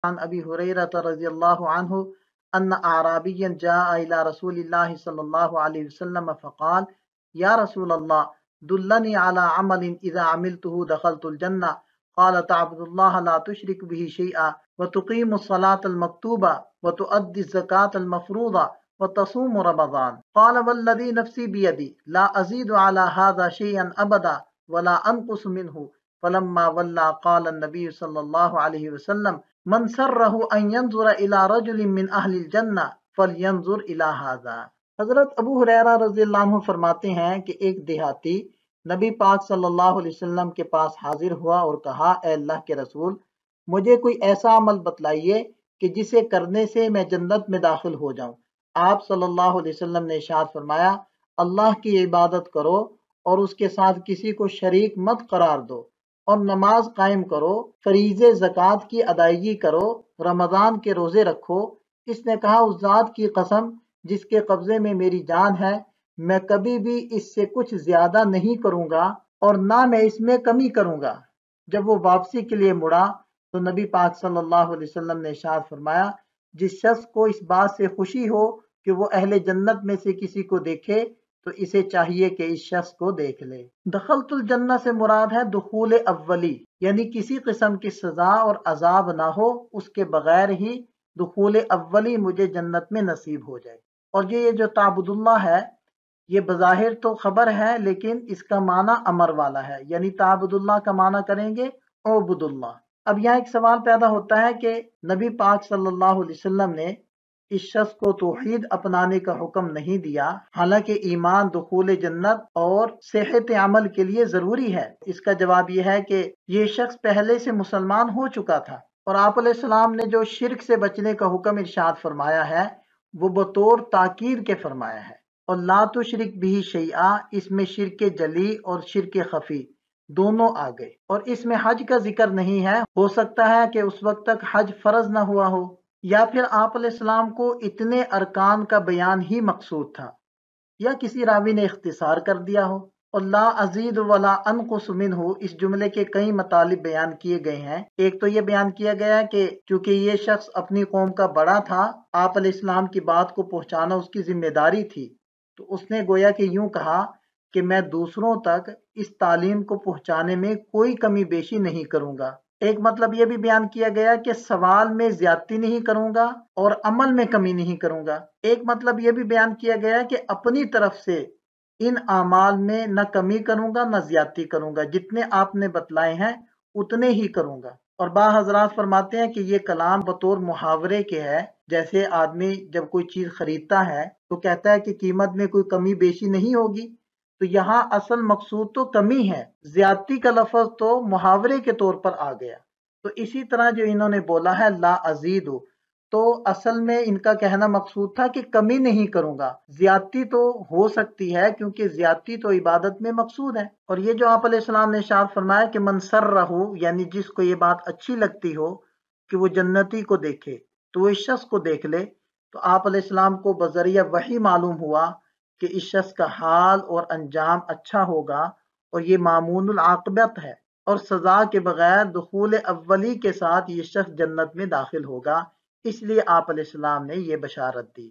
عن ابی ہریرہ رضی اللہ عنہ ان اعرابیا جاء الى رسول اللہ صلی اللہ علیہ وسلم فقال یا رسول اللہ دلنی على عمل اذا عملته دخلت الجنہ قال تعبد الله لا تشرك به شيئا وتقيم الصلاة المكتوبة وتؤدي الزكاة المفروضة وتصوم رمضان قال والذي نفسي بيدي لا أزيد على هذا شيئا أبدا ولا أنقص منه فلما ولى قال النبي صلى الله عليه وسلم من سره أن ينظر إلى رجل من أهل الجنة فلينظر إلى هذا۔ حضرت ابو ہریرہ رضی اللہ عنہ فرماتے ہیں کہ ایک دیہاتی نبی پاک صلی اللہ علیہ وسلم کے پاس حاضر ہوا اور کہا اے اللہ کے رسول مجھے کوئی ایسا عمل بتلائیے کہ جسے کرنے سے میں جنت میں داخل ہو جاؤں۔ آپ صلی اللہ علیہ وسلم نے ارشاد فرمایا اللہ کی عبادت کرو اور اس کے ساتھ کسی کو شریک مت قرار دو اور نماز قائم کرو، فریضے زکوٰۃ کی ادائیگی کرو، رمضان کے روزے رکھو۔ اس نے کہا اس ذات کی قسم جس کے قبضے میں میری جان ہے میں کبھی بھی اس سے کچھ زیادہ نہیں کروں گا اور نہ میں اس میں کمی کروں گا۔ جب وہ واپسی کے لیے مڑا تو نبی پاک صلی اللہ علیہ وسلم نے ارشاد فرمایا جس شخص کو اس بات سے خوشی ہو کہ وہ اہل جنت میں سے کسی کو دیکھے تو اسے چاہیے کہ اس شخص کو دیکھ لے۔ دخلت الجنہ سے مراد ہے دخول اولی، یعنی کسی قسم کی سزا اور عذاب نہ ہو، اس کے بغیر ہی دخول اولی مجھے جنت میں نصیب ہو جائے۔ اور یہ جو تعبد اللہ ہے یہ بظاہر تو خبر ہے لیکن اس کا معنی امر والا ہے، یعنی تعبد اللہ کا معنی کریں گے عبد اللہ۔ اب یہاں ایک سوال پیدا ہوتا ہے کہ نبی پاک صلی اللہ علیہ وسلم نے اس شخص کو توحید اپنانے کا حکم نہیں دیا، حالانکہ ایمان دخول جنت اور صحت عمل کے لیے ضروری ہے۔ اس کا جواب یہ ہے کہ یہ شخص پہلے سے مسلمان ہو چکا تھا اور آپ علیہ السلام نے جو شرک سے بچنے کا حکم ارشاد فرمایا ہے وہ بطور تاکید کے فرمایا ہے، اور لا تشرک بھی شیئا اس میں شرک جلی اور شرک خفی دونوں آ گئے، اور اس میں حج کا ذکر نہیں ہے۔ ہو سکتا ہے کہ اس وقت تک حج فرض نہ ہوا ہو، یا پھر آپ علیہ السلام کو اتنے ارکان کا بیان ہی مقصود تھا، یا کسی راوی نے اختصار کر دیا ہو۔ اور لا ازید ولا انقص منہ اس جملے کے کئی مطالب بیان کیے گئے ہیں۔ ایک تو یہ بیان کیا گیا ہے کہ چونکہ یہ شخص اپنی قوم کا بڑا تھا، آپ علیہ السلام کی بات کو پہنچانا اس کی ذمہ داری تھی، تو اس نے گویا کہ یوں کہا کہ میں دوسروں تک اس تعلیم کو پہنچانے میں کوئی کمی بیشی نہیں کروں گا۔ ایک مطلب یہ بھی بیان کیا گیا کہ سوال میں زیادتی نہیں کروں گا اور عمل میں کمی نہیں کروں گا۔ ایک مطلب یہ بھی بیان کیا گیا کہ اپنی طرف سے ان اعمال میں نہ کمی کروں گا نہ زیادتی کروں گا، جتنے آپ نے بتلائے ہیں اتنے ہی کروں گا۔ اور بعض حضرات فرماتے ہیں کہ یہ کلام بطور محاورے کے ہے، جیسے آدمی جب کوئی چیز خریدتا ہے تو کہتا ہے کہ قیمت میں کوئی کمی بیشی نہیں ہوگی، تو یہاں اصل مقصود تو کمی ہے، زیادتی کا لفظ تو محاورے کے طور پر آ گیا۔ تو اسی طرح جو انہوں نے بولا ہے لا ازید، تو اصل میں ان کا کہنا مقصود تھا کہ کمی نہیں کروں گا، زیادتی تو ہو سکتی ہے کیونکہ زیادتی تو عبادت میں مقصود ہے۔ اور یہ جو آپ علیہ السلام نے ارشاد فرمایا کہ من سرہ یعنی جس کو یہ بات اچھی لگتی ہو کہ وہ جنتی کو دیکھے تو وہ اس شخص کو دیکھ لے، تو آپ علیہ السلام کو بذریعہ وحی معلوم ہوا کہ اس شخص کا حال اور انجام اچھا ہوگا اور یہ مامون العاقبت ہے، اور سزا کے بغیر دخول اولی کے ساتھ یہ شخص جنت میں داخل ہوگا، اس لیے آپ علیہ السلام نے یہ بشارت دی۔